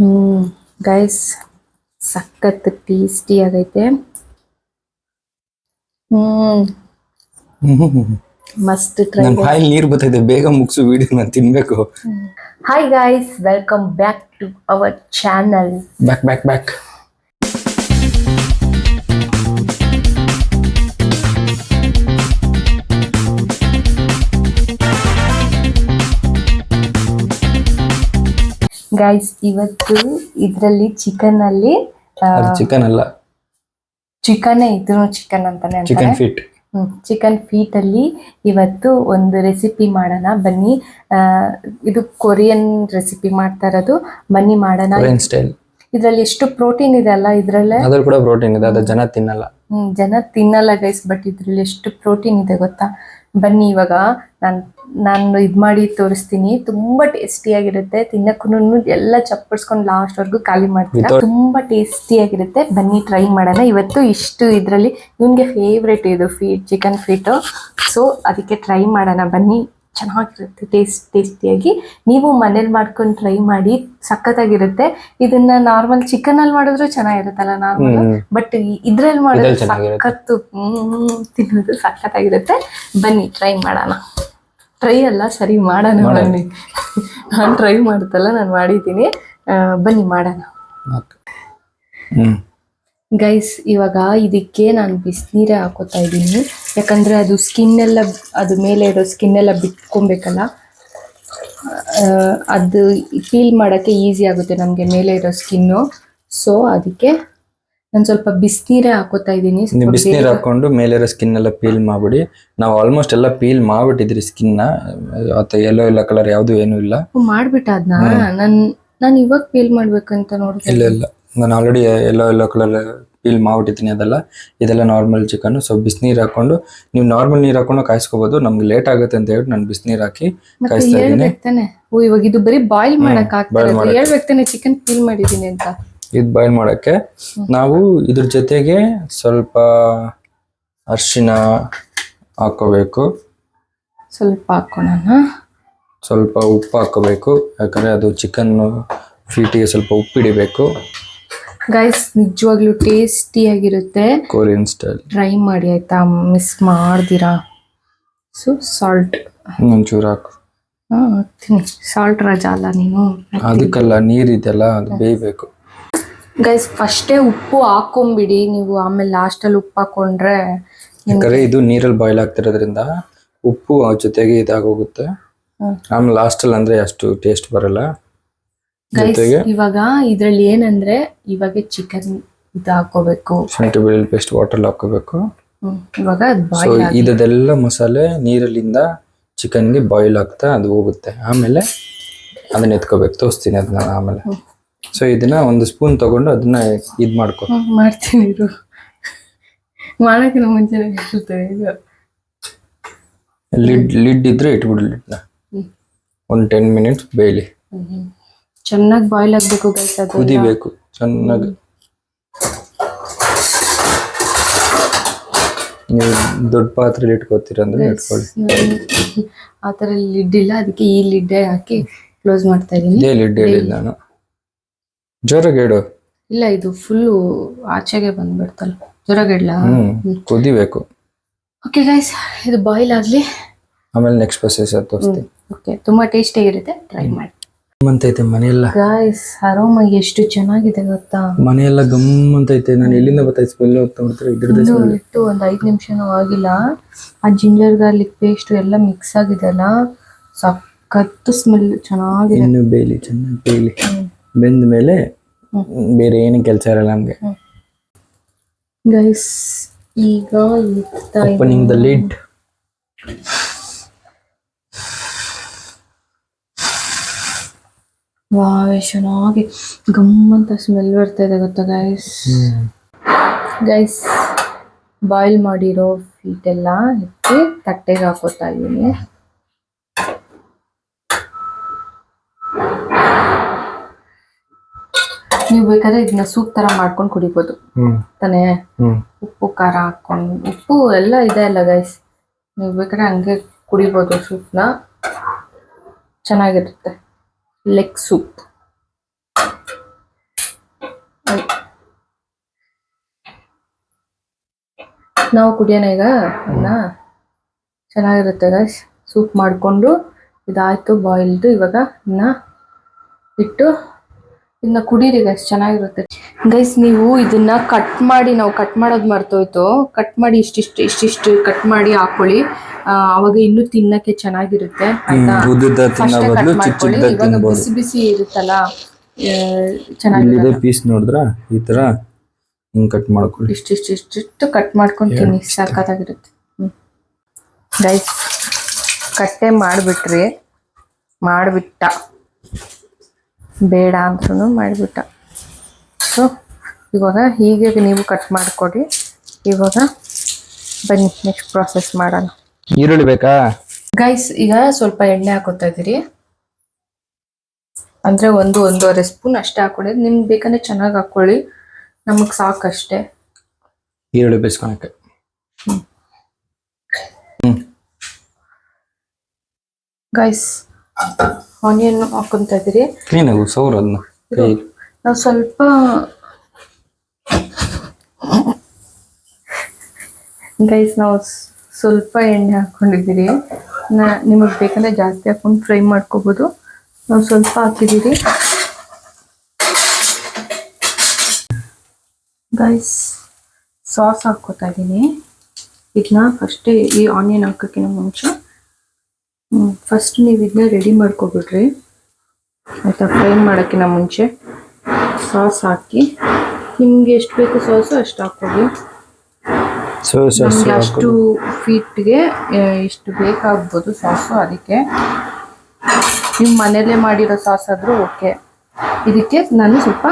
ಹ್ಮ್ guys ಸಖತ್ tasty ಆಗೈತೆ. Must try. ನನ್ನ ಬಾಯಲ್ಲಿ ನೀರು ಬರ್ತಿದೆ, ಬೇಗ ಮುಗಿಸು ವಿಡಿಯೋ, ನಾನು ತಿನ್ಬೇಕು. Hi guys, welcome back to our channel. Back guys, ಇವತ್ತು ಇದರಲ್ಲಿ ಚಿಕನ್ ಅಲ್ಲಿ ಚಿಕನ್ ಅಲ್ಲ, ಚಿಕನ್ ಇದು ಚಿಕನ್ ಅಂತಾನೆ ಚಿಕನ್ ಫೀಟ್. ಚಿಕನ್ ಫೀಟ್ ಅಲ್ಲಿ ಇವತ್ತು ಒಂದು ರೆಸಿಪಿ ಮಾಡೋಣ ಬನ್ನಿ. ಇದು ಕೊರಿಯನ್ ರೆಸಿಪಿ ಮಾಡ್ತಾ ಇರೋದು, ಬನ್ನಿ ಮಾಡೋಣ. ಸ್ಟೈಲ್. ಇದ್ರಲ್ಲಿ ಎಷ್ಟು ಪ್ರೋಟೀನ್ ಇದೆ ಅಲ್ಲ, ಇದ್ರಲ್ಲೇ ಅದ್ರಲ್ಲಿ ಕೂಡ ಪ್ರೋಟೀನ್ ಇದೆ, ಅದು ಜನ ತಿನ್ನಲ್ಲ. ಜನ ತಿನ್ನಲ್ಲ ಗೈಸ್, ಬಟ್ ಇದ್ರಲ್ಲಿ ಎಷ್ಟು ಪ್ರೋಟೀನ್ ಇದೆ ಗೊತ್ತಾ. ಬನ್ನಿ ಇವಾಗ ನಾನು ಇದು ಮಾಡಿ ತೋರಿಸ್ತೀನಿ. ತುಂಬಾ ಟೇಸ್ಟಿಯಾಗಿರುತ್ತೆ, ತಿನ್ನಕ್ಕೂ ಎಲ್ಲ ಚಪ್ಪರ್ಸ್ಕೊಂಡು ಲಾಸ್ಟ್ ವರ್ಗು ಖಾಲಿ ಮಾಡ್ತೀರಾ. ತುಂಬಾ ಟೇಸ್ಟಿಯಾಗಿರುತ್ತೆ, ಬನ್ನಿ ಟ್ರೈ ಮಾಡೋಣ. ಇವತ್ತು ಇಷ್ಟು ಇದರಲ್ಲಿ ಇವನ್ಗೆ ಫೇವ್ರೇಟ್ ಇದು ಚಿಕನ್ ಫೀಟು, ಸೊ ಅದಕ್ಕೆ ಟ್ರೈ ಮಾಡೋಣ ಬನ್ನಿ. ಚೆನ್ನಾಗಿರುತ್ತೆ, ಟೇಸ್ಟಿಯಾಗಿ. ನೀವು ಮನೇಲಿ ಮಾಡ್ಕೊಂಡು ಟ್ರೈ ಮಾಡಿ, ಸಖತ್ತಾಗಿರುತ್ತೆ. ಇದನ್ನ ನಾರ್ಮಲ್ ಚಿಕನ್ ಅಲ್ಲಿ ಮಾಡಿದ್ರು ಚೆನ್ನಾಗಿರುತ್ತಲ್ಲ ನಾರ್ಮಲ್, ಬಟ್ ಇದ್ರಲ್ಲಿ ಮಾಡಿದ್ರೆ ಸಖತ್ತು ತಿನ್ನೋದು ಸಖತ್ತಾಗಿರುತ್ತೆ. ಬನ್ನಿ ಟ್ರೈ ಮಾಡೋಣ. ಟ್ರೈ ಅಲ್ಲ, ಸರಿ ಮಾಡೋಣ ಬನ್ನಿ. ನಾನು ಟ್ರೈ ಮಾಡುತ್ತಲ್ಲ, ನಾನು ಮಾಡಿದ್ದೀನಿ, ಬನ್ನಿ ಮಾಡೋಣ. ಗೈಸ್, ಇವಾಗ ಇದಕ್ಕೆ ನಾನು ಬಿಸಿನೀರೇ ಹಾಕೋತಾ ಇದ್ದೀನಿ, ಯಾಕಂದರೆ ಅದು ಸ್ಕಿನ್ ಎಲ್ಲ, ಅದು ಮೇಲೆ ಇರೋ ಸ್ಕಿನ್ ಎಲ್ಲ ಬಿಟ್ಕೊಬೇಕಲ್ಲ, ಅದು ಪೀಲ್ ಮಾಡೋಕ್ಕೆ ಈಸಿ ಆಗುತ್ತೆ ನಮಗೆ ಮೇಲೆ ಇರೋ ಸ್ಕಿನ್ನು. ಸೊ ಅದಕ್ಕೆ ನಾನು ಸ್ವಲ್ಪ ಬಿಸಿನೀರೇ ಹಾಕೋತಾ ಇದ್ದೀನಿ. ಬಿಸಿನೀರು ಹಾಕೊಂಡು ಮೇಲಿರೋ ಸ್ಕಿನ್ ಎಲ್ಲ ಪೀಲ್ ಮಾಡ್ಬಿಡಿ. ನಾವು ಆಲ್ಮೋಸ್ಟ್ ಎಲ್ಲ ಪೀಲ್ ಮಾಡ್ಬಿಟ್ಟಿದ್ರಿ ಸ್ಕಿನ್ನ, ಎಲ್ಲೋ ಎಲ್ಲ ಕಲರ್ ಯಾವುದು ಏನೂ ಇಲ್ಲ. ಮಾಡ್ಬಿಟ್ಟಾದ್ನ ನಾನು ಇವಾಗ ಪೀಲ್ ಮಾಡ್ಬೇಕಂತ ನೋಡ್ತೀನಿ. ಇಲ್ಲ, ನಾನು ಆಲ್ರೆಡಿ ಎಲ್ಲೋ ಕಲರ್ ಪೀಲ್ ಮಾಡ್ಬಿಟ್ಟಿದ್ದೀನಿ. ಇದೆಲ್ಲ ನಾರ್ಮಲ್ ಚಿಕನ್. ಸೊ ಬಿಸಿನೀರು ಹಾಕೊಂಡು, ನೀವು ನಾರ್ಮಲ್ ನೀರು ಹಾಕೊಂಡು ಕಾಯಿಸ್ಕೋಬಹುದು. ನಮ್ಗೆ ಲೇಟ್ ಆಗುತ್ತೆ ಅಂತ ಹೇಳಿ ನಾನು ಬಿಸಿನೀರು ಹಾಕಿ ಕಾಯಿಸ್ತಾ ಇದ್ದೀನಿ. ಇವಾಗ ಇದು ಬರೀ ಬಾಯ್ಲ್ ಮಾಡಕ್ ಆಗ್ತದೆ, ಹೇಳ್ಬೇಕ್ತಾನೆ ಚಿಕನ್ ಪೀಲ್ ಮಾಡಿದೀನಿ ಅಂತ. ಇದು ಬಾಯ್ಲ್ ಮಾಡಕ್ಕೆ ನಾವು ಇದ್ರ ಜೊತೆಗೆ ಸ್ವಲ್ಪ ಅರಿಶಿನ ಹಾಕೋಬೇಕು, ಸ್ವಲ್ಪ ಹಾಕೋಣ, ಸ್ವಲ್ಪ ಉಪ್ಪು ಹಾಕೋಬೇಕು, ಯಾಕಂದ್ರೆ ಅದು ಚಿಕನ್ ಫೀಟಿಗೆ ಸ್ವಲ್ಪ ಉಪ್ಪಿಡಿಬೇಕು. ಗೈಸ್, ನಿಜವಾಗ್ಲೂ ಟೇಸ್ಟಿಯಾಗಿರುತ್ತೆ, ಕೊರಿಯನ್ ಸ್ಟೈಲ್. ಟ್ರೈ ಮಾಡಿ ಆಯ್ತಾ, ಮಿಸ್ ಮಾಡ್ದಿರಾ. ಸೊ ಸಾಲ್ಟ್ ಒಂಚೂರು ಹಾಕು. ಹಾಕ್ತೀನಿ. ಸಾಲ್ಟ್ ರಜಾ ಅಲ್ಲ ನೀನು, ಅದಕ್ಕಲ್ಲ, ನೀರಿದೆಲ್ಲ ಅದು ಬೇಯಬೇಕು. ಗೈಸ್, ಫಸ್ಟೇ ಉಪ್ಪು ಹಾಕೊಂಬಿಡಿ ನೀವು, ಆಮೇಲೆ ಲಾಸ್ಟಲ್ಲಿ ಉಪ್ಪು ಹಾಕೊಂಡ್ರೆ, ಯಾಕಂದ್ರೆ ಇದು ನೀರಲ್ಲಿ ಬಾಯ್ಲ್ ಆಗ್ತಿರೋದ್ರಿಂದ ಉಪ್ಪು ಜೊತೆಗೆ ಇದಾಗೋಗುತ್ತೆ. ಆಮೇಲೆ ಲಾಸ್ಟಲ್ಲಿ ಅಂದ್ರೆ ಅಷ್ಟು ಟೇಸ್ಟ್ ಬರಲ್ಲ. ಇವಾಗ ಇದ್ರಲ್ಲಿ ಏನಂದ್ರೆ, ಇವಾಗ ಚಿಕನ್ ಇದು ಹಾಕೋಬೇಕು, ಶುಂಠಿ ಬೆಳ್ಳುಳ್ಳಿ ಪೇಸ್ಟ್ ವಾಟರ್ ಹಾಕೋಬೇಕು. ಇವಾಗ ಇದೆಲ್ಲ ಮಸಾಲೆ ನೀರಲ್ಲಿಂದ ಚಿಕನ್ಗೆ ಬಾಯ್ಲ್ ಆಗ್ತಾ ಅದು ಹೋಗುತ್ತೆ. ಆಮೇಲೆ ಅದನ್ನ ಎತ್ಕೋಬೇಕು, ತೋರಿಸ್ತೀನಿ ಅದನ್ನ ಆಮೇಲೆ. ಸೊ ಇದನ್ನ ಒಂದು ಸ್ಪೂನ್ ತಗೊಂಡು ಅದನ್ನ ಇದ್ ಮಾಡ್ತೀನಿ. ಮಾಡಕ್ಕಿಂತ ಮುಂಚೆ ಹೇಳ್ತೇವೆ. ಲಿಡ್ ಇದ್ರೆ ಇಟ್ಬಿಡು, ಲಿಡ್ನ ಒಂದು 10 ಮಿನಿಟ್ಸ್ ಬೇಯಲಿ. ಚೆನ್ನಾಗಿ ಬಾಯ್ಲ್ ಆಗ್ಬೇಕು ಗೈಸ್, ಅದು ಕುದಿಬೇಕು ಚೆನ್ನಾಗಿ. ನೀವು ದೊಡ್ಡ ಪಾತ್ರೆಲಿ ಇಟ್ಕೋತೀರ ಅಂದ್ರೆ ಇಟ್ಕೊಳ್ಳಿ. ಆ ಥರ ಲಿಡ್ ಇಲ್ಲ, ಅದಕ್ಕೆ ಈ ಲಿಡ್ಡೇ ಹಾಕಿ ಕ್ಲೋಸ್ ಮಾಡ್ತಾ ಇದ್ದೀನಿ. ಇದೇ ಲಿಡ್ ಹೇಳಿದ್ದು ನಾನು, ಜೋರಾಗಿ ಹೇಳು. ಇಲ್ಲ, ಇದು ಫುಲ್ಲು ಆಚೆಗೆ ಬಂದ್ಬಿಡ್ತಲ್ಲ, ಜೋರಾಗಿ ಇಡ್ಲಾ? ಕುದಿಬೇಕು. ಓಕೆ ಗೈಸ್, ಇದು ಬಾಯ್ಲ್ ಆಗಲಿ, ಆಮೇಲೆ ನೆಕ್ಸ್ಟ್ ಪ್ರೊಸೆಸ್ ತೋರಿಸ್ತೀನಿ. ಓಕೆ, ತುಂಬಾ ಟೇಸ್ಟಿಯಾಗಿರುತ್ತೆ, ಟ್ರೈ ಮಾಡಿ. ಗಮ್ಮಂತೈತೆ ಮನೆಯೆಲ್ಲ. ಗೈಸ್, ಅರೋಮ ಎಷ್ಟು ಚೆನ್ನಾಗಿದೆ ಗೊತ್ತಾ, ಮನೆಯೆಲ್ಲ ಗಮ್ಮಂತೈತೆ. ನಾನು ಎಲ್ಲಿಂದ ಬರ್ತಾಯಿದ್ದೆ ಸ್ಮೆಲ್ ನೋಡ್ತಾರೆ, ಇದ್ರದ್ದು ಸ್ಮೆಲ್. ಇಟ್ಟು ಒಂದು 5 ನಿಮಿಷನೂ ಆಗಿಲ್ಲ, ಆ ಜಿಂಜರ್ ಗಾರ್ಲಿಕ್ ಪೇಸ್ಟ್ ಎಲ್ಲ ಮಿಕ್ಸ್ ಆಗಿದೆ ಅಲ್ಲ, ಸಖತ್ತು ಸ್ಮೆಲ್ ಚೆನ್ನಾಗಿದೆ. ಇನ್ನು ಬೇಯಲಿ, ಚೆನ್ನಾಗಿ ಬೇಯಲಿ. ಬೆಂದ ಮೇಲೆ ಬೇರೆ ಏನು ಕೆಲಸ ಇರಲ್ಲ ನಮಗೆ. ಗೈಸ್, ಈಗ ಓಪನಿಂಗ್ ದ ಲಿಡ್. ವಾವ್, ಚೆನ್ನಾಗಿ ಗಮ್ಮಂತ ಸ್ಮೆಲ್ ಬರ್ತಾ ಇದೆ ಗೊತ್ತಾ ಗೈಸ್. ಗೈಸ್, ಬಾಯ್ಲ್ ಮಾಡಿರೋ ಫೀಟ್ ಎಲ್ಲ ಎತ್ತಿ ತಟ್ಟೆಗೆ ಹಾಕೋತಾ ಇದ್ದೀನಿ. ನೀವು ಬೇಕಾದ್ರೆ ಇದನ್ನ ಸೂಪ್ ತರ ಮಾಡ್ಕೊಂಡು ಕುಡಿಬೋದು ತಾನೇ. ಉಪ್ಪು ಖಾರ ಹಾಕೊಂಡು, ಉಪ್ಪು ಎಲ್ಲ ಇದೆ ಅಲ್ಲ ಗೈಸ್, ನೀವು ಬೇಕಾದ್ರೆ ಹಂಗೆ ಕುಡಿಬೋದು ಸೂಪ್ನ, ಚೆನ್ನಾಗಿರುತ್ತೆ. Leg soup. ನಾವು ಕುಡಿಯೋಣ ಈಗ ಅದನ್ನ. ಚೆನ್ನಾಗಿರುತ್ತೆ ಗೈಸ್. ಸೂಪ್ ಮಾಡಿಕೊಂಡು ಇದಾಯ್ತು ಬಾಯ್ಲ್ದು. ಇವಾಗ ಇನ್ನ ಇಟ್ಟು ಇದನ್ನ ಕುಡೀರಿ ಗೈಸ್, ಚೆನ್ನಾಗಿರುತ್ತೆ ಗೈಸ್. ನೀವು ಇದನ್ನ ಕಟ್ ಮಾಡಿ, ನಾವು ಕಟ್ ಮಾಡೋದು ಮರ್ತೋಯ್ತು, ಕಟ್ ಮಾಡಿ ಇಷ್ಟಿಷ್ಟು ಕಟ್ ಮಾಡಿ ಹಾಕೊಳ್ಳಿ. ಅವಾಗ ಇನ್ನೂ ತಿನ್ನಕ್ಕೆ ಚೆನ್ನಾಗಿರುತ್ತೆ ಆಯ್ತಾ. ಕಟ್ ಮಾಡ್ಕೊಳ್ಳಿ. ಇವಾಗ ಬಿಸಿ ಬಿಸಿ ಇರುತ್ತಲ್ಲ ಚೆನ್ನಾಗಿದೆ. ಪೀಸ್ ನೋಡಿದ್ರ ಈ ತರ ಹಿಂಗ್ ಕಟ್ ಮಾಡ್ಕೊಳ್ಳಿ. ಇಷ್ಟಿಷ್ಟು ಕಟ್ ಮಾಡ್ಕೊಂಡು ತಿನ್ನಿ, ಸಾಕಾಗಿರುತ್ತೆ. ಗೈಸ್ ಕಟ್ಟೆ ಮಾಡಿಬಿಟ್ಟ ಬೇಡ ಅಂದ್ರೂ ಮಾಡಿಬಿಟ್ಟ. ಸೊ ಇವಾಗ ಹೀಗೆ ನೀವು ಕಟ್ ಮಾಡಿಕೊಡಿ. ಇವಾಗ ಬನ್ನಿ ನೆಕ್ಸ್ಟ್ ಪ್ರಾಸೆಸ್ ಮಾಡೋಣ. ಈರುಳ್ಳಿ ಬೇಕಾ ಗೈಸ್? ಈಗ ಸ್ವಲ್ಪ ಎಣ್ಣೆ ಹಾಕೋತಾ ಇದ್ದೀರಿ, ಅಂದರೆ 1-1.5 ಸ್ಪೂನ್ ಅಷ್ಟೇ ಹಾಕೊಳ್ಳಿ. ನಿಮ್ಗೆ ಬೇಕಂದ್ರೆ ಚೆನ್ನಾಗಿ ಹಾಕೊಳ್ಳಿ, ನಮಗೆ ಸಾಕಷ್ಟೇ. ಈರುಳ್ಳಿ ಬೇಯಿಸ್ಕೊಳಕ್ಕೆ ಗೈಸ್ ಆನಿಯನ್ ಹಾಕೊಂತ ಇದ್ದೀರಿ. ಕ್ಲೀನಾಗಿ ಸೌರ್ ಅದನ್ನ ನಾವು ಸ್ವಲ್ಪ ಗೈಸ್ ನಾವು ಸ್ವಲ್ಪ ಎಣ್ಣೆ ಹಾಕೊಂಡಿದ್ದೀರಿ. ನಿಮಗೆ ಬೇಕಂದ್ರೆ ಜಾಸ್ತಿ ಹಾಕೊಂಡು ಫ್ರೈ ಮಾಡ್ಕೋಬೋದು. ನಾವು ಸ್ವಲ್ಪ ಹಾಕಿದ್ದೀರಿ ಗೈಸ್. ಸಾಸ್ ಹಾಕೋತಾ ಇದ್ದೀನಿ. ಇದನ್ನ ಫಸ್ಟೇ ಈ ಆನಿಯನ್ ಹಾಕೋಕ್ಕಿಂತ ಮುಂಚೆ ಫಸ್ಟ್ ನೀವು ಇದನ್ನ ರೆಡಿ ಮಾಡ್ಕೊಬಿಡ್ರಿ ಆಯಿತಾ. ಫ್ರೈ ಮಾಡೋಕ್ಕಿಂತ ಮುಂಚೆ ಸಾಸ್ ಹಾಕಿ, ನಿಮಗೆ ಎಷ್ಟು ಬೇಕು ಸಾಸು ಅಷ್ಟು ಹಾಕ್ಕೊಳ್ಳಿ. ನಮಗೆ ಅಷ್ಟು ಫೀಟ್ಗೆ ಇಷ್ಟು ಬೇಕಾಗ್ಬೋದು ಸಾಸು. ಅದಕ್ಕೆ ನೀವು ಮನೆಯಲ್ಲೇ ಮಾಡಿರೋ ಸಾಸ್ ಆದರೂ ಓಕೆ. ಇದಕ್ಕೆ ನಾನು ಸ್ವಲ್ಪ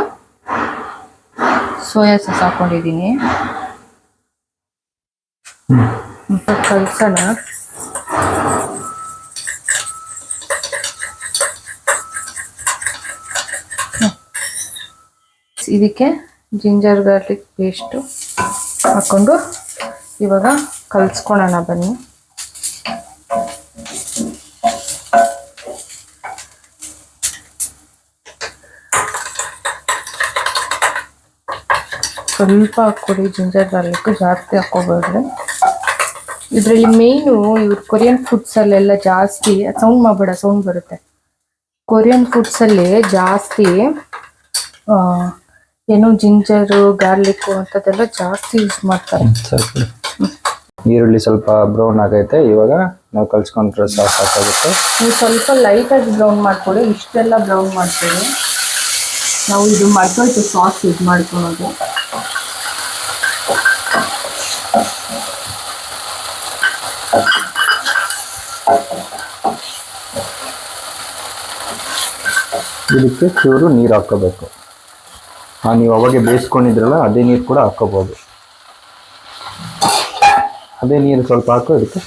ಸೋಯಾ ಸಾಸ್ ಹಾಕ್ಕೊಂಡಿದ್ದೀನಿ. ಕಲಸೋಣ. ಇದಕ್ಕೆ ಜಿಂಜರ್ ಗಾರ್ಲಿಕ್ ಪೇಸ್ಟು ಹಾಕ್ಕೊಂಡು ಇವಾಗ ಕಲಿಸ್ಕೊಳ್ಳೋಣ ಬನ್ನಿ. ಸ್ವಲ್ಪ ಹಾಕ್ಕೊಡಿ ಜಿಂಜರ್ ಗಾರ್ಲಿಕ್, ಜಾಸ್ತಿ ಹಾಕ್ಕೋಬೇಡ್ರಿ. ಇದರಲ್ಲಿ ಮೇಯ್ನು ಇವ್ರು ಕೊರಿಯನ್ ಫುಡ್ಸಲ್ಲೆಲ್ಲ ಜಾಸ್ತಿ, ಸೌಂಡ್ ಮಾಡಬೇಡ, ಸೌಂಡ್ ಬರುತ್ತೆ. ಕೊರಿಯನ್ ಫುಡ್ಸಲ್ಲಿ ಜಾಸ್ತಿ ಏನು ಜಿಂಜರು ಗಾರ್ಲಿಕ್ಕು ಅಂಥದ್ದೆಲ್ಲ ಜಾಸ್ತಿ ಯೂಸ್ ಮಾಡ್ತಾರೆ. ಈರುಳ್ಳಿ ಸ್ವಲ್ಪ ಬ್ರೌನ್ ಆಗೈತೆ. ಇವಾಗ ನಾವು ಕಲ್ಸ್ಕೊಂಡ್ರೆ ಸಾಸ್ ಹಾಕಾಗುತ್ತೆ. ನೀವು ಸ್ವಲ್ಪ ಲೈಟಾಗಿ ಬ್ರೌನ್ ಮಾಡ್ಕೊಳ್ಳಿ, ಇಷ್ಟೆಲ್ಲ ಬ್ರೌನ್ ಮಾಡ್ಕೊಳ್ಳಿ. ನಾವು ಇದು ಮಾಡ್ಕೊಳ್ತು ಸಾಸ್ ಇದು ಮಾಡ್ಕೊಳೋದು. ಇದಕ್ಕೆ ಚೂರು ನೀರು ಹಾಕೋಬೇಕು. ನೀವು ಅವಾಗೆ ಬೇಯಿಸ್ಕೊಂಡಿದ್ರಲ್ಲ ಅದೇ ನೀರು ಕೂಡ ಹಾಕೋಬೋದು. ಅದೇ ನೀರು ಸ್ವಲ್ಪ ಹಾಕೋ ಇದಕ್ಕೆ.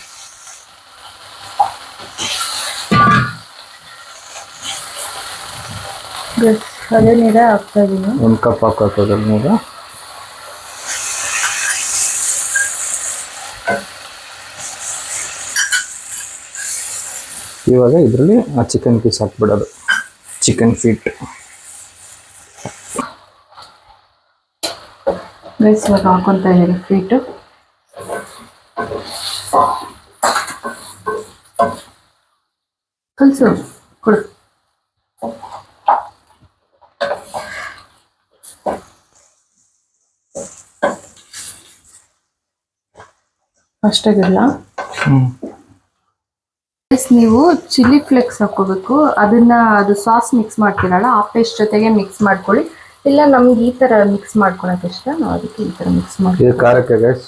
ಅದೇ ನೀರೇ ಹಾಕ್ತಾ ಇದ್ದೀನಿ. 1 ಕಪ್ ಹಾಕೋದು ನೀರು. ಇವಾಗ ಇದರಲ್ಲಿ ಆ ಚಿಕನ್ ಪೀಸ್ ಹಾಕ್ಬಿಡೋದು, ಚಿಕನ್ ಫೀಟ್. ಗೈಸ್ ಇವಾಗ ಹಾಕೊತಾ ಇದ್ದೀರಿ ಫೀಟು. ಕಲಸು ಕೊಡು. ಅಷ್ಟಾಗಿಲ್ಲ. ನೀವು ಚಿಲ್ಲಿ ಫ್ಲೇಕ್ಸ್ ಹಾಕೋಬೇಕು. ಅದು ಸಾಸ್ ಮಿಕ್ಸ್ ಮಾಡ್ತೀರಲ್ಲ ಆ ಪೇಸ್ಟ್ ಜೊತೆಗೆ ಮಿಕ್ಸ್ ಮಾಡ್ಕೊಳ್ಳಿ. ಇಲ್ಲ ನಮ್ಗೆ ಈ ಥರ ಮಿಕ್ಸ್ ಮಾಡ್ಕೊಳಕ್ಕೆ ಇಷ್ಟ, ನಾವು ಅದಕ್ಕೆ ಈ ಥರ ಮಿಕ್ಸ್ ಮಾಡ್ತೀವಿ. ಇದು ಖಾರಕ್ಕೆ ಗೈಸ್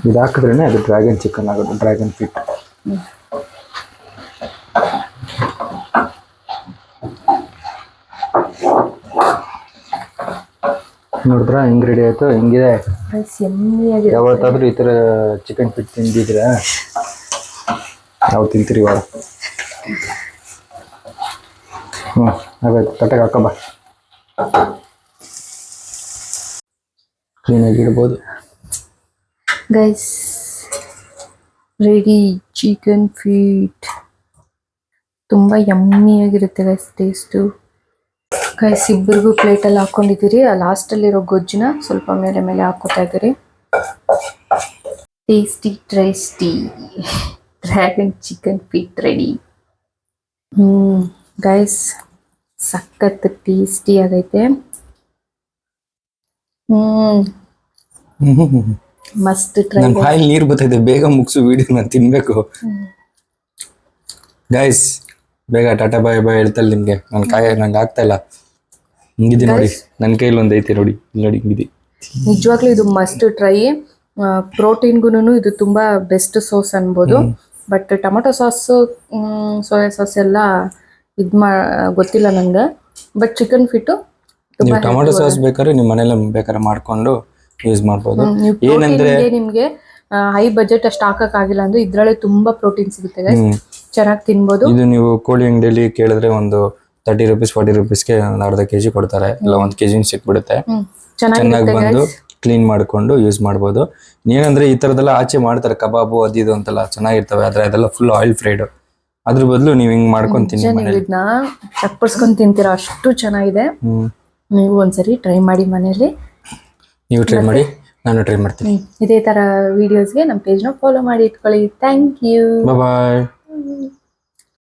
ಇದು ಹಾಕಿದ್ರೇನೆ ಅದು ಡ್ರ್ಯಾಗನ್ ಚಿಕನ್ ಆಗೋದು, ಡ್ರ್ಯಾಗನ್ ಫೀಟ್. ನೋಡಿದ್ರ ಹೆಂಗ್ ರೆಡಿ ಆಯ್ತು, ಹೆಂಗಿದೆ. ಯಾವತ್ತಾದ್ರೂ ಈ ಥರ ಚಿಕನ್ ಫೀಟ್ ತಿಂದಿದ್ರೆ ನಾವು ತಿಂತೀರಿ ಇವಾಗ. ಹಾಗಾಯ್ತು, ತಟ್ಟೆಗೆ ಹಾಕಬ. ಕ್ಲೀನಾಗಿ ಇಡ್ಬೋದು ಗೈಸ್. Ready chicken feet. ತುಂಬ ಯಮ್ಮಿಯಾಗಿರುತ್ತೆ ಗೈಸ್ ಟೇಸ್ಟು. ಗೈಸ್ ಇಬ್ಬರಿಗೂ ಪ್ಲೇಟಲ್ಲಿ ಹಾಕ್ಕೊಂಡಿದ್ದೀರಿ. ಲಾಸ್ಟಲ್ಲಿರೋ ಗೊಜ್ಜನ್ನ ಸ್ವಲ್ಪ ಮೇಲೆ ಮೇಲೆ ಹಾಕೋತಾ ಇದ್ದೀರಿ. Tasty dragon chicken feet ready. Guys ಸಖತ್ ಟೇಸ್ಟಿ ಆಗೈತೆ. Must try. ನನ್ನ ಬಾಯಲ್ಲಿ ನೀರು ಬರ್ತೈತೆ, ಬೇಗ ಮುಗಿಸು ವಿಡಿಯೋ, ನಾನು ತಿನ್ಬೇಕು. ಗೈಸ್ ಬೇಗ ಟಾಟಾ ಬಾಯ್ ಬಾಯ್ ಹೇಳ್ತಲ್ಲ ನಿಮ್ಗೆ. ನಂಗೆ ಆಗ್ತಾ ಇಲ್ಲ. ಹಿಂಗಿದೆ ನೋಡಿ, ನನ್ನ ಕೈಲಿ ಒಂದು ಐತೆ ನೋಡಿ, ನೋಡಿ ಹಿಂಗಿದೆ. ನಿಜವಾಗ್ಲೂ ಇದು ಮಸ್ಟ್ ಟ್ರೈ. ಪ್ರೋಟೀನ್ಗೂ ಇದು ತುಂಬಾ ಬೆಸ್ಟ್ ಸೋಸ್ ಅನ್ಬೋದು. But tomato sauce, soya sauce ಎಲ್ಲ ಗೊತ್ತಿಲ್ಲ ನಂಗೆ. ಬಟ್ ಚಿಕನ್ ಫಿಟ್ಟು ನೀವು ಟೊಮೆಟೊ ಸಾಸ್ ಬೇಕಾದ್ರೆ ನಿಮ್ಮ ಮನೇಲಿ ಬೇಕಾದ್ರೆ ಮಾಡ್ಕೊಂಡು ಯೂಸ್ ಮಾಡ್ಬೋದು. ಏನಂದ್ರೆ ನಿಮ್ಗೆ ಹೈ ಬಜೆಟ್ ಅಷ್ಟು ಹಾಕಕ್ ಆಗಿಲ್ಲ ಅಂದ್ರೆ ಇದ್ರಲ್ಲೇ ತುಂಬಾ ಪ್ರೋಟೀನ್ ಸಿಗುತ್ತೆ, ಚೆನ್ನಾಗಿ ತಿನ್ಬೋದು. ಇದು ನೀವು ಕೋಳಿ ಅಂಗಡಿಯಲ್ಲಿ ಕೇಳಿದ್ರೆ ಒಂದು 30 ರೂಪೀಸ್ 40 ರೂಪೀಸ್ಗೆ ಒಂದು ಅರ್ಧ ಕೆಜಿ ಕೊಡ್ತಾರೆ, ಇಲ್ಲ 1 ಕೆಜಿ ಸಿಕ್ಬಿಡುತ್ತೆ. ಚೆನ್ನಾಗಿ ಬಂದು ಕ್ಲೀನ್ ಮಾಡ್ಕೊಂಡು ಯೂಸ್ ಮಾಡ್ಬೋದು. ಏನಂದ್ರೆ ಈ ತರದೆಲ್ಲ ಆಚೆ ಮಾಡ್ತಾರೆ, ಕಬಾಬು ಅದು ಇದು ಅಂತೆಲ್ಲ ಚೆನ್ನಾಗಿರ್ತವೆ, ಆದ್ರೆ ಅದೆಲ್ಲ ಫುಲ್ ಆಯಿಲ್ ಫ್ರೈಡ್. ಅದ್ರ ಬದಲು ನೀವು ಹಿಂಗ್ ಮಾಡ್ಕೊಂಡು ತಿನ್ನಿ. ಇದನ್ನ ಚಪ್ಪರ್ಸ್ಕೊಂಡು ತಿಂತೀರಾ, ಅಷ್ಟು ಚೆನ್ನಾಗಿದೆ. ನೀವು ಒಂದ್ಸರಿ ಟ್ರೈ ಮಾಡಿ ಮನೇಲಿ. ನೀವು ಟ್ರೈ ಮಾಡಿ, ನಾನು ಟ್ರೈ ಮಾಡ್ತೀನಿ. ಇದೇ ತರ ವಿಡಿಯೋಸ್ಗೆ ನಮ್ಮ ಪೇಜ್ನ ಫಾಲೋ ಮಾಡಿ ಇಟ್ಕೊಳ್ಳಿ. Thank you. ಬಾಯ್.